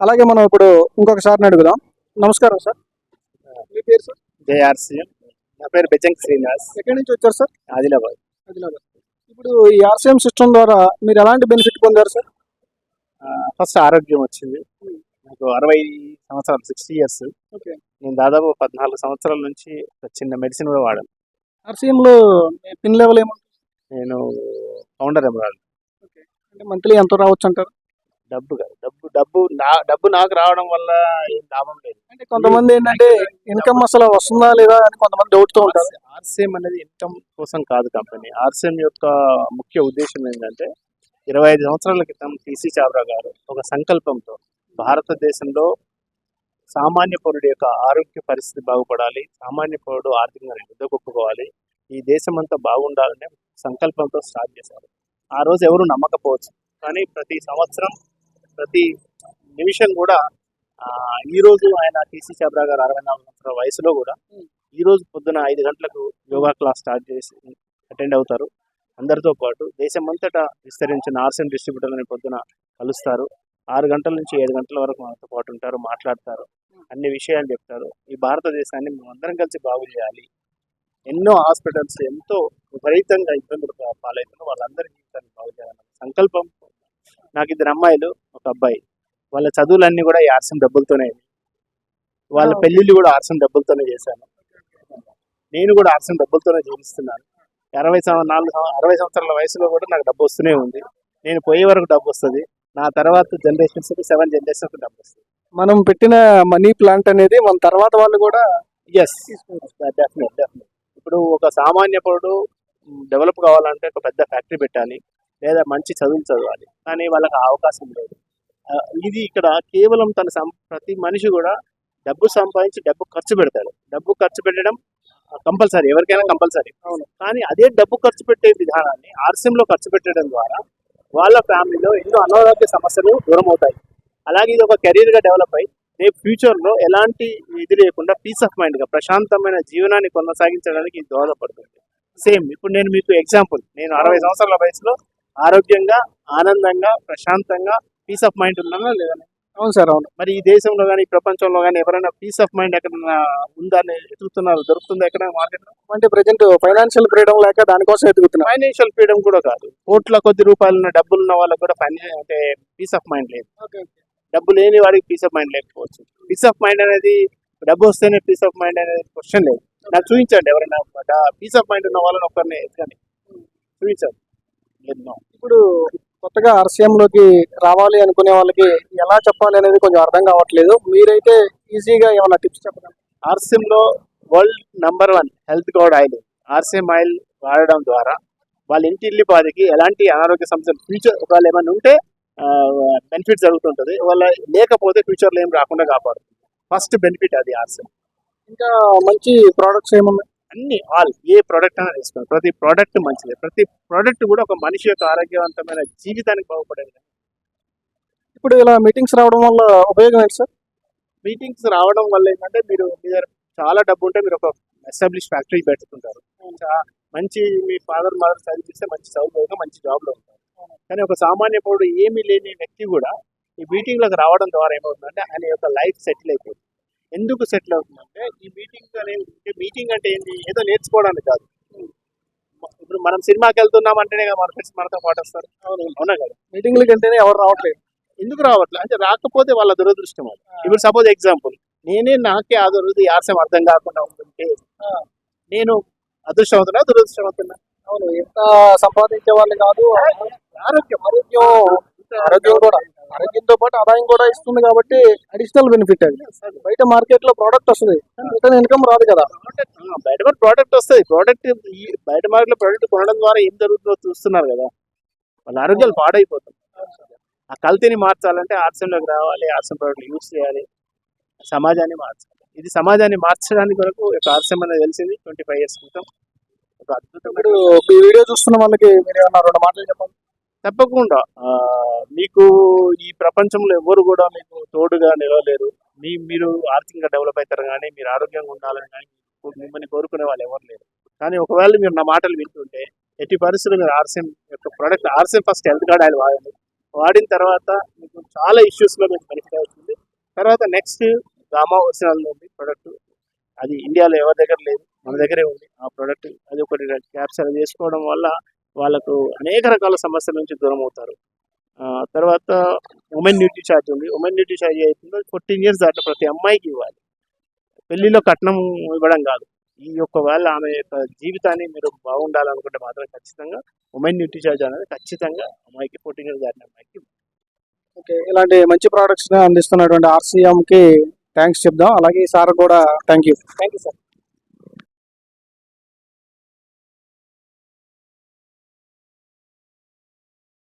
అలాగే మనం ఇప్పుడు ఇంకొక సార్ని అడుగుదాం. నమస్కారం సార్. మీ పేరు సార్? జేఆర్సీఎం. నా పేరు బెజంగ్ శ్రీనివాస్. ఎక్కడి నుంచి వచ్చారు సార్? ఆదిలాబాద్. ఆదిలాబాద్. ఇప్పుడు ఈ ఆర్సీఎం సిస్టమ్ ద్వారా మీరు ఎలాంటి బెనిఫిట్ పొందారు సార్? ఫస్ట్ ఆరోగ్యం వచ్చింది. నాకు 60 సంవత్సరాలు, 60 ఇయర్స్. ఓకే. నేను దాదాపు 14 సంవత్సరాల నుంచి ఒక చిన్న మెడిసిన్ కూడా వాడాను. ఆర్సీఎంలో పిన్ లెవెల్ ఏముంటుంది? నేను ఫౌండర్ ఎమరాల్డ్. ఓకే. అంటే మంత్లీ ఎంత రావచ్చు అంటారు? డబ్బు కాదు, డబ్బు నాకు రావడం వల్ల ఏం లాభం లేదు. అంటే కొంతమంది ఏంటంటే ఇన్కమ్ అసలు వస్తుందా లేదా అని కొంతమంది డౌట్తో ఉంటారు. ఆర్సీఎం అనేది ఇన్కమ్ కోసం కాదు కంపెనీ. ఆర్సీఎం యొక్క ముఖ్య ఉద్దేశం ఏంటంటే 25 సంవత్సరాల క్రితం టీసీ చావ్రా గారు ఒక సంకల్పంతో భారతదేశంలో సామాన్య పౌరుడి యొక్క ఆరోగ్య పరిస్థితి బాగుపడాలి, సామాన్య పౌరుడు ఆర్థికంగా ఎదగొక్కుకోవాలి, ఈ దేశం అంతా బాగుండాలనే సంకల్పంతో స్టార్ట్ చేశారు. ఆ రోజు ఎవరు నమ్మకపోవచ్చు, కానీ ప్రతి సంవత్సరం ప్రతి నిమిషం కూడా ఈ రోజు ఆయన టీసీ చాబ్రా గారు 64 సంవత్సరాల వయసులో కూడా ఈ రోజు పొద్దున 5 గంటలకు యోగా క్లాస్ స్టార్ట్ చేసి అటెండ్ అవుతారు. అందరితో పాటు దేశమంతటా విస్తరించిన ఆర్సీఎం డిస్ట్రిబ్యూటర్లని పొద్దున కలుస్తారు. 6 గంటల నుంచి 7 గంటల వరకు మనతో పాటు ఉంటారు, మాట్లాడతారు, అన్ని విషయాలు చెప్తారు. ఈ భారతదేశాన్ని మేమందరం కలిసి బాగు చేయాలి. ఎన్నో హాస్పిటల్స్ ఎంతో విపరీతంగా ఇబ్బందులు పాలవుతున్నారు, వాళ్ళందరి జీవితాన్ని బాగు చేయాలన్న సంకల్పం. నాకు 2 అమ్మాయిలు, 1 అబ్బాయి. వాళ్ళ చదువులన్నీ కూడా ఈ ఆర్సీఎం డబ్బులతోనే. వాళ్ళ పెళ్లిళ్ళు కూడా ఆర్సీఎం డబ్బులతోనే చేశాను. నేను కూడా ఆర్సీఎం డబ్బులతోనే జీవిస్తున్నాను. 60 సంవత్సరాల వయసులో కూడా నాకు డబ్బు వస్తూనే ఉంది. నేను పోయే వరకు డబ్బు వస్తుంది. నా తర్వాత జనరేషన్స్ 7 జనరేషన్స్ డబ్బు వస్తుంది. మనం పెట్టిన మనీ ప్లాంట్ అనేది మన తర్వాత వాళ్ళు కూడా డెఫినెట్. ఇప్పుడు ఒక సామాన్య పౌరుడు డెవలప్ కావాలంటే ఒక పెద్ద ఫ్యాక్టరీ పెట్టాలి, లేదా మంచి చదువులు చదవాలి, కానీ వాళ్ళకి ఆ అవకాశం లేదు. ఇది ఇక్కడ కేవలం ప్రతి మనిషి కూడా డబ్బు సంపాదించి డబ్బు ఖర్చు పెడతాడు. డబ్బు ఖర్చు పెట్టడం కంపల్సరీ, ఎవరికైనా కంపల్సరీ. కానీ అదే డబ్బు ఖర్చు పెట్టే విధానాన్ని ఆర్సీఎంలో ఖర్చు పెట్టడం ద్వారా వాళ్ళ ఫ్యామిలీలో ఎన్నో అనారోగ్య సమస్యలు దూరం అవుతాయి. అలాగే ఇది ఒక కెరీర్గా డెవలప్ అయ్యి రేపు ఫ్యూచర్లో ఎలాంటి ఇది లేకుండా పీస్ ఆఫ్ మైండ్గా ప్రశాంతమైన జీవనాన్ని కొనసాగించడానికి ఇది దోహదపడుతుంది. సేమ్ ఇప్పుడు నేను మీకు ఎగ్జాంపుల్, నేను 60 సంవత్సరాల వయసులో ఆరోగ్యంగా, ఆనందంగా, ప్రశాంతంగా, పీస్ ఆఫ్ మైండ్ ఉన్నానా లేదా? అవును సార్, అవును. మరి ఈ దేశంలో కానీ ఈ ప్రపంచంలో కానీ ఎవరైనా పీస్ ఆఫ్ మైండ్ ఎక్కడైనా ఉందా అని ఎదుగుతున్నారు, దొరుకుతుందా ఎక్కడ మార్కెట్లో? అంటే ప్రజెంట్ ఫైనాన్షియల్ ఫ్రీడమ్ లేక దానికోసం ఎదుగుతున్నారు. ఫైనాన్షియల్ ఫ్రీడమ్ కూడా కాదు, కోట్ల కొద్ది రూపాయలు ఉన్న డబ్బులు ఉన్న వాళ్ళకి కూడా అంటే పీస్ ఆఫ్ మైండ్ లేదు. డబ్బు లేని వాడికి పీస్ ఆఫ్ మైండ్ లేకపోవచ్చు. పీస్ ఆఫ్ మైండ్ అనేది డబ్బు వస్తేనే పీస్ ఆఫ్ మైండ్ అనేది క్వశ్చన్ లేదు. నాకు చూపించండి, ఎవరైనా పీస్ ఆఫ్ మైండ్ ఉన్న వాళ్ళని ఒక్కరిని ఎత్తుకొని చూపించండి. ఇప్పుడు కొత్తగా ఆర్సీఎంలోకి రావాలి అనుకునే వాళ్ళకి ఎలా చెప్పాలి అనేది కొంచెం అర్థం కావట్లేదు. మీరైతే ఈజీగా ఏమైనా టిప్స్ చెప్పండి. ఆర్సీఎంలో world #1 health card oil, RCM oil వాడడం ద్వారా వాళ్ళ ఇంటిల్లి పాదికి ఎలాంటి అనారోగ్య సమస్యలు ఫ్యూచర్ ఒకవేళ ఏమైనా ఉంటే బెనిఫిట్ జరుగుతుంటుంది, వాళ్ళ లేకపోతే ఫ్యూచర్లో ఏం రాకుండా కాపాడుతుంది. ఫస్ట్ బెనిఫిట్ అది ఆర్సీఎం. ఇంకా మంచి ప్రోడక్ట్స్ ఏమున్నాయి? అన్ని ఏ ప్రోడక్ట్ అయినా తీసుకోండి, ప్రతి ప్రోడక్ట్ మంచిది. ప్రతి ప్రోడక్ట్ కూడా ఒక మనిషి యొక్క ఆరోగ్యవంతమైన జీవితానికి బాగుపడేది. ఇప్పుడు ఇలా మీటింగ్స్ రావడం వల్ల ఉపయోగం ఏంటి సార్? మీటింగ్స్ రావడం వల్ల ఏంటంటే మీరు మీ దగ్గర చాలా డబ్బు ఉంటే మీరు ఒక ఎస్టాబ్లిష్ ఫ్యాక్టరీ పెట్టుకుంటారు. మంచి మీ ఫాదర్ మదర్ చదివిస్తే మంచి చదువుగా మంచి జాబ్లో ఉంటారు. కానీ ఒక సామాన్య పౌరుడు ఏమీ లేని వ్యక్తి కూడా ఈ మీటింగ్లకు రావడం ద్వారా ఏమవుతుందంటే ఆయన యొక్క లైఫ్ సెటిల్ అయిపోతుంది. ఎందుకు సెటిల్ అవుతుందంటే ఈ మీటింగ్ అంటే ఏంటి, ఏదో నేర్చుకోవడానికి కాదు. ఇప్పుడు మనం సినిమాకి వెళ్తున్నాం అంటేనే కదా మన ఫ్రెండ్స్ మనతో పాటు వస్తారు, అవునా కదా? మీటింగ్లకి వెళ్తేనే ఎవరు రావట్లేదు. ఎందుకు రావట్లేదు అంటే రాకపోతే వాళ్ళ దురదృష్టం. ఇప్పుడు సపోజ్ ఎగ్జాంపుల్, నాకే ఆ రోజు ఆర్సీఎం అర్థం కాకుండా ఉంటుంటే నేను అదృష్టమవుతున్నా దురదృష్టమవుతున్నా? అవును, ఎంత సంపాదించే వాళ్ళు కాదు. ఆరోగ్యం కూడా, ఆరోగ్యంతో పాటు ఆదాయం కూడా ఇస్తుంది కాబట్టి అడిషనల్ బెనిఫిట్. అది బయట మార్కెట్ లో ప్రోడక్ట్ వస్తుంది, రిటర్న్ ఇన్కమ్ రాదు కదా. బయట ప్రోడక్ట్ వస్తుంది, బయట మార్కెట్ లో ప్రోడక్ట్ కొనడం ద్వారా ఏం జరుగుతుందో చూస్తున్నారు కదా, వాళ్ళ ఆరోగ్యాలు పాడైపోతుంది. ఆ కల్తీని మార్చాలంటే ఆర్సీఎంలోకి రావాలి, ఆర్సీఎం ప్రోడక్ట్ యూజ్ చేయాలి, సమాజాన్ని మార్చాలి. ఇది సమాజాన్ని మార్చడానికి వరకు ఒక ఆర్సీఎం అనేది తెలిసింది 25 years క్రితం. ఒక అద్భుతం. ఇప్పుడు ఈ వీడియో చూస్తున్న వాళ్ళకి మీరు ఏమన్నా 2 మాటలు చెప్పండి. తప్పకుండా మీకు ఈ ప్రపంచంలో ఎవరు కూడా మీకు తోడుగా నిలవలేరు. మీరు ఆర్థికంగా డెవలప్ అవుతారు, కానీ మీరు ఆరోగ్యంగా ఉండాలని కానీ మిమ్మల్ని కోరుకునే వాళ్ళు ఎవరు లేరు. కానీ ఒకవేళ మీరు నా మాటలు వింటుంటే ఎట్టి పరిస్థితుల్లో మీరు ఆర్సీఎం యొక్క product, RCM first health card oil వాడండి. వాడిన తర్వాత మీకు చాలా ఇష్యూస్లో మీకు బెనిఫిట్ అవుతుంది. తర్వాత నెక్స్ట్ గామా ఒరిజినల్ ఉంది ప్రోడక్ట్, అది ఇండియాలో ఎవరి దగ్గర లేదు, మన దగ్గరే ఉంది ఆ ప్రోడక్ట్. అది ఒకటి క్యాప్చర్ చేసుకోవడం వల్ల వాళ్ళకు అనేక రకాల సమస్యల నుంచి దూరం అవుతారు. తర్వాత ఉమెన్ న్యూట్రీ చార్జ్ ఉంది. ఉమెన్ న్యూట్రీ చార్జ్ అవుతుందో 14 years దాకా ప్రతి అమ్మాయికి ఇవ్వాలి. పెళ్లిలో కట్నం ఇవ్వడం కాదు, ఈ యొక్క వాళ్ళ ఆమె యొక్క జీవితాన్ని మీరు బాగుండాలనుకుంటే మాత్రం ఖచ్చితంగా ఉమెన్ న్యూట్రీ చార్జ్ అనేది ఖచ్చితంగా అమ్మాయికి 14 years దాటిన అమ్మాయికి. ఓకే, ఇలాంటి మంచి ప్రోడక్ట్స్ అందిస్తున్నటువంటి RCM కి థ్యాంక్స్ చెప్దాం. అలాగే సార్ కూడా థ్యాంక్ యూ సార్.